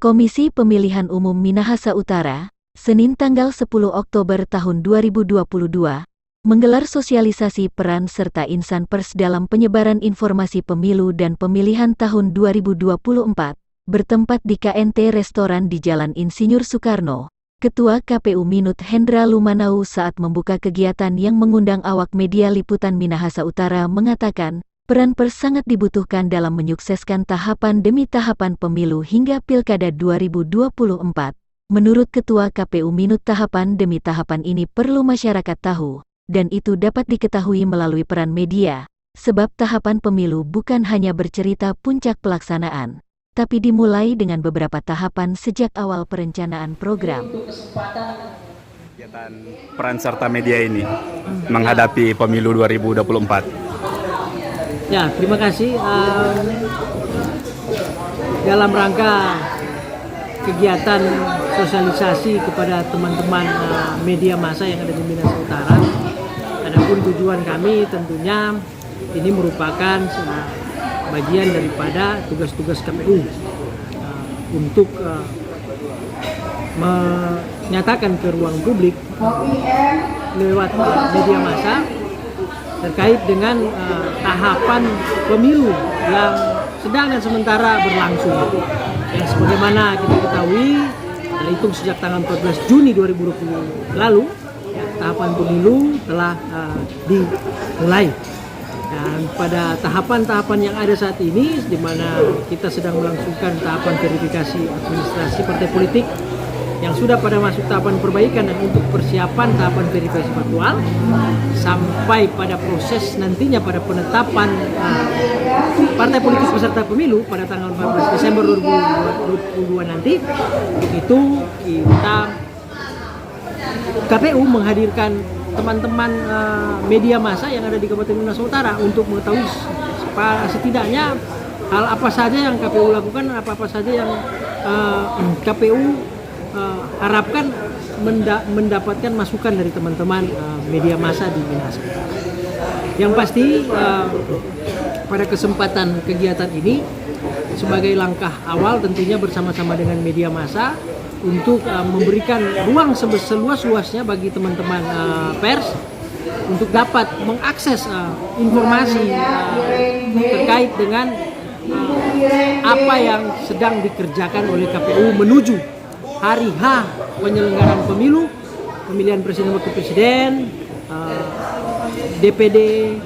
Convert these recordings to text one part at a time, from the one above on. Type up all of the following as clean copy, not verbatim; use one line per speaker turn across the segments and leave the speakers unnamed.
Komisi Pemilihan Umum Minahasa Utara, Senin tanggal 10 Oktober tahun 2022, menggelar sosialisasi peran serta insan pers dalam penyebaran informasi pemilu dan pemilihan tahun 2024, bertempat di KNT Restoran di Jalan Insinyur Soekarno. Ketua KPU Minut Hendra Lumanau saat membuka kegiatan yang mengundang awak media liputan Minahasa Utara mengatakan, peran pers sangat dibutuhkan dalam menyukseskan tahapan demi tahapan pemilu hingga Pilkada 2024. Menurut Ketua KPU Minut, tahapan demi tahapan ini perlu masyarakat tahu, dan itu dapat diketahui melalui peran media, sebab tahapan pemilu bukan hanya bercerita puncak pelaksanaan, tapi dimulai dengan beberapa tahapan sejak awal perencanaan program.
Kegiatan peran serta media ini menghadapi pemilu 2024.
Ya, terima kasih. Dalam rangka kegiatan sosialisasi kepada teman-teman media massa yang ada di Minahasa Utara, adapun tujuan kami tentunya ini merupakan bagian daripada tugas-tugas KPU untuk menyatakan ke ruang publik lewat media massa terkait dengan tahapan pemilu yang sedang dan sementara berlangsung. Yang sebagaimana kita ketahui, terhitung sejak tanggal 14 Juni 2020 lalu, tahapan pemilu telah dimulai. Dan pada tahapan-tahapan yang ada saat ini, di mana kita sedang melangsungkan tahapan verifikasi administrasi partai politik yang sudah pada masuk tahapan perbaikan dan untuk persiapan tahapan verifikasi faktual, sampai pada proses nantinya pada penetapan partai politik peserta pemilu pada tanggal 14 Desember 2022 nanti, itu kita KPU menghadirkan teman-teman media massa yang ada di Kabupaten Minahasa Utara untuk mengetahui setidaknya hal apa saja yang KPU lakukan, apa-apa saja yang KPU harapkan mendapatkan masukan dari teman-teman media massa di Minahasa. Yang pasti pada kesempatan kegiatan ini sebagai langkah awal tentunya bersama-sama dengan media massa untuk memberikan ruang seluas-luasnya bagi teman-teman pers untuk dapat mengakses informasi terkait dengan apa yang sedang dikerjakan oleh KPU menuju hari H penyelenggaraan pemilu, pemilihan presiden dan wakil presiden, DPD,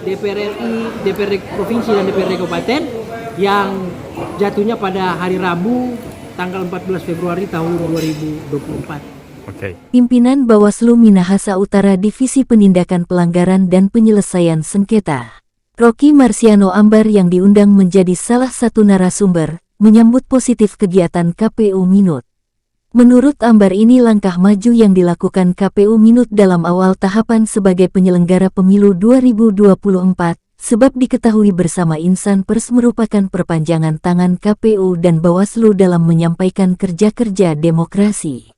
DPR RI, DPRD provinsi dan DPRD kabupaten yang jatuhnya pada hari Rabu tanggal 14 Februari tahun 2024.
Oke.
Pimpinan Bawaslu Minahasa Utara Divisi Penindakan Pelanggaran dan Penyelesaian Sengketa, Rocky Marciano Ambar yang diundang menjadi salah satu narasumber, menyambut positif kegiatan KPU Minut. Menurut Ambar, ini langkah maju yang dilakukan KPU Minut dalam awal tahapan sebagai penyelenggara pemilu 2024, sebab diketahui bersama insan pers merupakan perpanjangan tangan KPU dan Bawaslu dalam menyampaikan kerja-kerja demokrasi.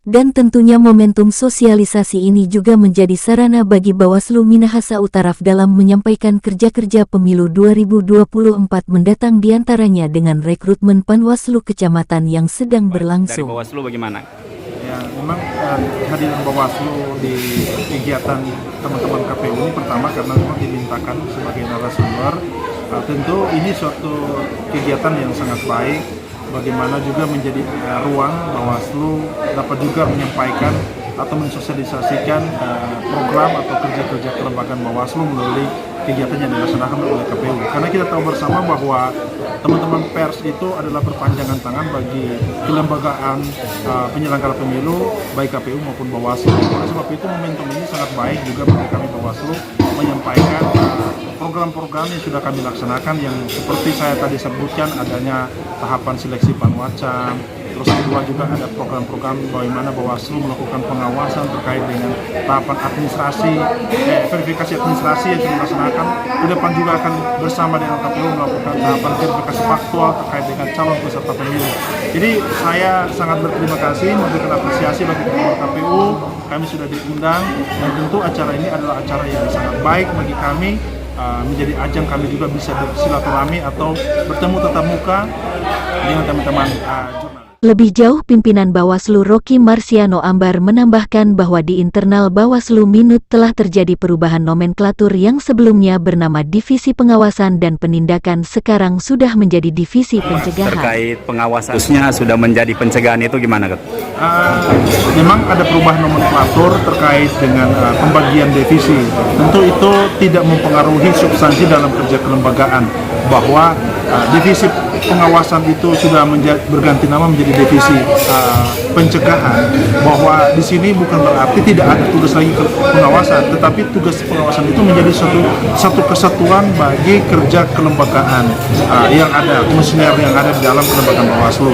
Dan tentunya momentum sosialisasi ini juga menjadi sarana bagi Bawaslu Minahasa Utara dalam menyampaikan kerja-kerja pemilu 2024 mendatang, diantaranya dengan rekrutmen Panwaslu kecamatan yang sedang berlangsung.
Dari Bawaslu bagaimana?
Ya, memang kehadiran Bawaslu di kegiatan teman-teman KPU ini pertama karena memang dimintakan sebagai narasumber. Tentu ini suatu kegiatan yang sangat baik, bagaimana juga menjadi ruang Bawaslu dapat juga menyampaikan atau mensosialisasikan program atau kerja-kerja kelembagaan Bawaslu melalui kegiatan yang dilaksanakan oleh KPU. Karena kita tahu bersama bahwa teman-teman pers itu adalah perpanjangan tangan bagi kelembagaan penyelenggara pemilu, baik KPU maupun Bawaslu. Oleh sebab itu momentum ini sangat baik juga bagi kami Bawaslu menyampaikan program-program yang sudah kami laksanakan, yang seperti saya tadi sebutkan adanya tahapan seleksi panwascam, terus kedua juga ada program-program bagaimana Bawaslu melakukan pengawasan terkait dengan tahapan administrasi, verifikasi administrasi yang sudah dilaksanakan. Ke depan juga akan bersama dengan KPU melakukan tahapan verifikasi faktual terkait dengan calon peserta pemilu. Jadi saya sangat berterima kasih, memberikan apresiasi bagi teman KPU. Kami sudah diundang dan tentu acara ini adalah acara yang sangat baik bagi kami. Menjadi ajang kami juga bisa bersilaturahmi atau bertemu tatap muka dengan teman-teman jurnalis.
Lebih jauh, pimpinan Bawaslu Rocky Marciano Ambar menambahkan bahwa di internal Bawaslu Minut telah terjadi perubahan nomenklatur yang sebelumnya bernama Divisi Pengawasan dan Penindakan sekarang sudah menjadi Divisi Pencegahan.
Terkait pengawasan, khususnya sudah menjadi pencegahan itu gimana, Ket?
Memang ada perubahan nomenklatur terkait dengan pembagian divisi. Tentu itu tidak mempengaruhi substansi dalam kerja kelembagaan, bahwa divisi pengawasan itu sudah berganti nama menjadi divisi pencegahan, bahwa di sini bukan berarti tidak ada tugas lagi pengawasan, tetapi tugas pengawasan itu menjadi satu kesatuan bagi kerja kelembagaan yang ada, komisioner yang ada di dalam kelembagaan Bawaslu.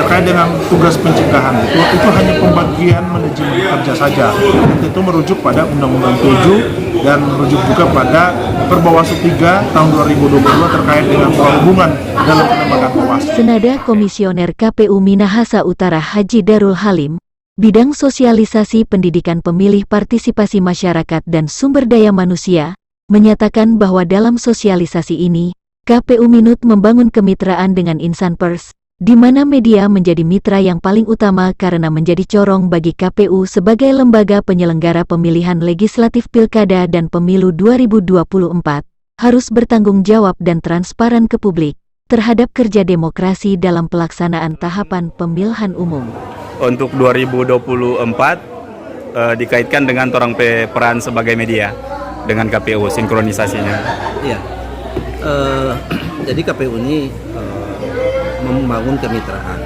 Terkait dengan tugas pencegahan itu hanya pembagian manajemen kerja saja, dan itu merujuk pada Undang-Undang 7 dan merujuk juga pada Perbawaslu 3 tahun 2022 terkait dengan hubungan dalam kelembagaan Bawaslu.
Senada Komisioner KPU Minahasa Utara Haji Darul Halim, bidang sosialisasi pendidikan pemilih, partisipasi masyarakat dan sumber daya manusia, menyatakan bahwa dalam sosialisasi ini, KPU Minut membangun kemitraan dengan insan pers, di mana media menjadi mitra yang paling utama karena menjadi corong bagi KPU sebagai lembaga penyelenggara pemilihan legislatif Pilkada dan Pemilu 2024, harus bertanggung jawab dan transparan ke publik terhadap kerja demokrasi dalam pelaksanaan tahapan pemilihan umum.
Untuk 2024 dikaitkan dengan torang peran sebagai media dengan KPU, sinkronisasinya.
Iya, jadi KPU ini membangun kemitraan.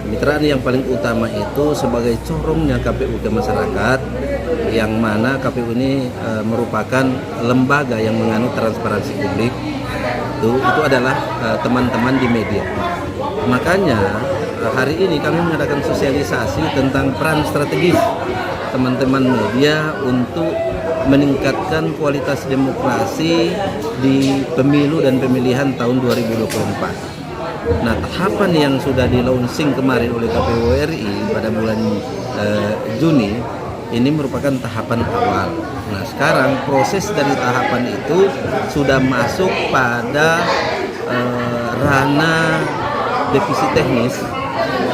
Kemitraan yang paling utama itu sebagai corongnya KPU ke masyarakat, yang mana KPU ini merupakan lembaga yang menganut transparansi publik. Itu adalah teman-teman di media. Makanya hari ini kami mengadakan sosialisasi tentang peran strategis teman-teman media untuk meningkatkan kualitas demokrasi di pemilu dan pemilihan tahun 2024. Nah, tahapan yang sudah di-launching kemarin oleh KPU RI pada bulan Juni ini merupakan tahapan awal. Nah, sekarang proses dari tahapan itu sudah masuk pada ranah divisi teknis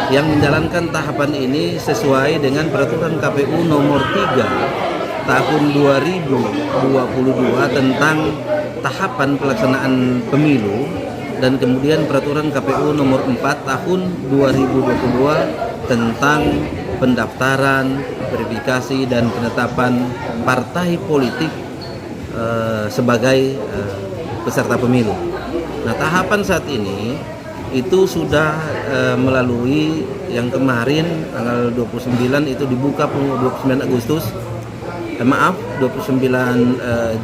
yang menjalankan tahapan ini sesuai dengan peraturan KPU nomor 3 tahun 2022 tentang tahapan pelaksanaan pemilu, dan kemudian peraturan KPU nomor 4 tahun 2022 tentang pendaftaran, verifikasi dan penetapan partai politik sebagai peserta pemilu. Nah, tahapan saat ini itu sudah melalui yang kemarin tanggal 29 itu dibuka 29 Agustus 29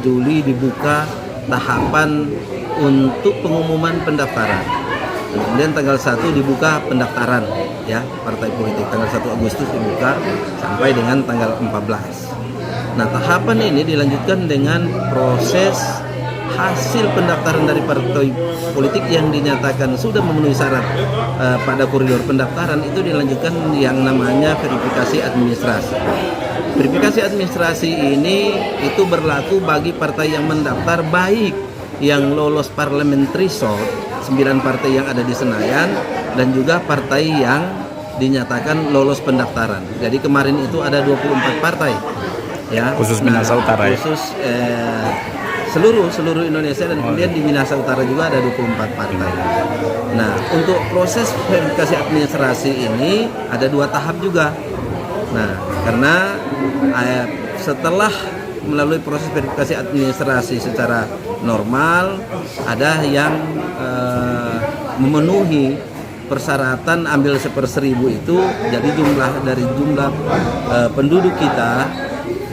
Juli dibuka tahapan untuk pengumuman pendaftaran. Kemudian tanggal 1 dibuka pendaftaran ya partai politik. Tanggal 1 Agustus dibuka sampai dengan tanggal 14. Nah, tahapan ini dilanjutkan dengan proses hasil pendaftaran dari partai politik yang dinyatakan sudah memenuhi syarat pada koridor pendaftaran, itu dilanjutkan yang namanya verifikasi administrasi. Verifikasi administrasi ini itu berlaku bagi partai yang mendaftar, baik yang lolos parliamentary threshold 9 partai yang ada di Senayan dan juga partai yang dinyatakan lolos pendaftaran. Jadi kemarin itu ada 24 partai ya.
Khusus Minahasa Utara ya.
Khusus seluruh Indonesia, dan kemudian di Minahasa Utara juga ada 24 partai. Nah, untuk proses verifikasi administrasi ini ada 2 tahap juga. Nah, karena setelah melalui proses verifikasi administrasi secara normal, ada yang memenuhi persyaratan ambil 1/1000 itu, jadi jumlah penduduk kita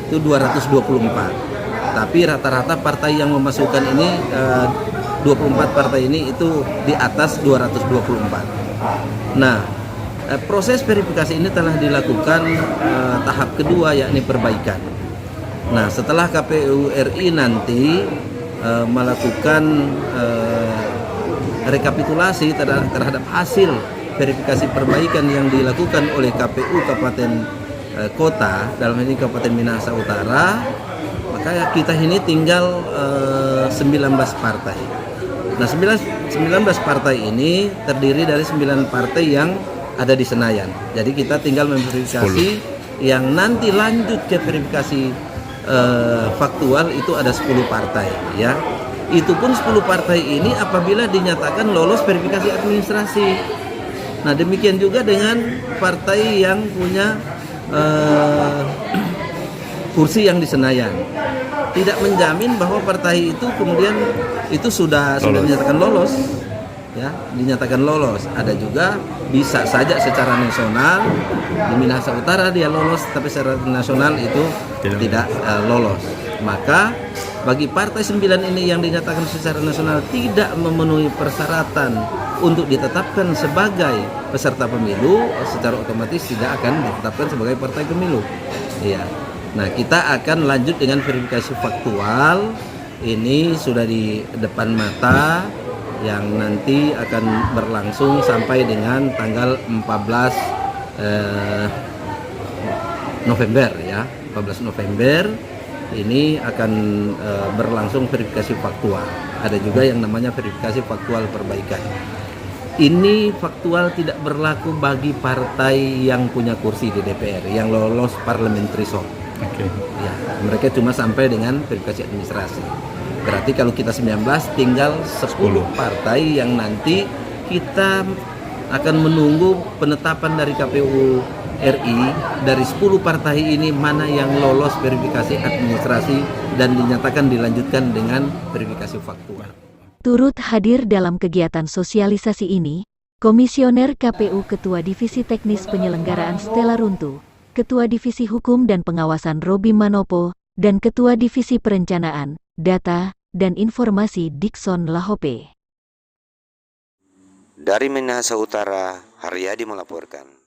itu 224. Tapi rata-rata partai yang memasukkan ini 24 partai ini itu di atas 224. Nah, proses verifikasi ini telah dilakukan tahap kedua, yakni perbaikan. Nah, setelah KPU RI nanti melakukan rekapitulasi terhadap hasil verifikasi perbaikan yang dilakukan oleh KPU Kabupaten Kota, dalam ini Kabupaten Minahasa Utara, maka kita ini tinggal 19 partai. Nah, 19 partai ini terdiri dari 9 partai yang ada di Senayan. Jadi kita tinggal memverifikasi yang nanti lanjut ke verifikasi faktual itu ada 10 partai ya. Itu pun 10 partai ini apabila dinyatakan lolos verifikasi administrasi. Nah, demikian juga dengan partai yang punya kursi yang di Senayan. Tidak menjamin bahwa partai itu kemudian itu sudah dinyatakan lolos. Ya, dinyatakan lolos. Ada juga bisa saja secara nasional di Minahasa Utara dia lolos, tapi secara nasional itu tidak lolos. Maka bagi partai 9 ini yang dinyatakan secara nasional tidak memenuhi persyaratan untuk ditetapkan sebagai peserta pemilu, secara otomatis tidak akan ditetapkan sebagai partai pemilu. Iya. Nah, kita akan lanjut dengan verifikasi faktual. Ini sudah di depan mata, yang nanti akan berlangsung sampai dengan tanggal 14 November ya. 14 November ini akan berlangsung verifikasi faktual. Ada juga yang namanya verifikasi faktual perbaikan. Ini faktual tidak berlaku bagi partai yang punya kursi di DPR, yang lolos parliamentary threshold. Ya, mereka cuma sampai dengan verifikasi administrasi. Berarti kalau kita 19 tinggal 10 partai yang nanti kita akan menunggu penetapan dari KPU RI dari 10 partai ini mana yang lolos verifikasi administrasi dan dinyatakan dilanjutkan dengan verifikasi faktual.
Turut hadir dalam kegiatan sosialisasi ini, Komisioner KPU Ketua Divisi Teknis Penyelenggaraan Stella Runtu, Ketua Divisi Hukum dan Pengawasan Robi Manopo, dan Ketua Divisi Perencanaan, Data, dan Informasi Dickson Lahope.
Dari Minahasa Utara, Haryadi melaporkan.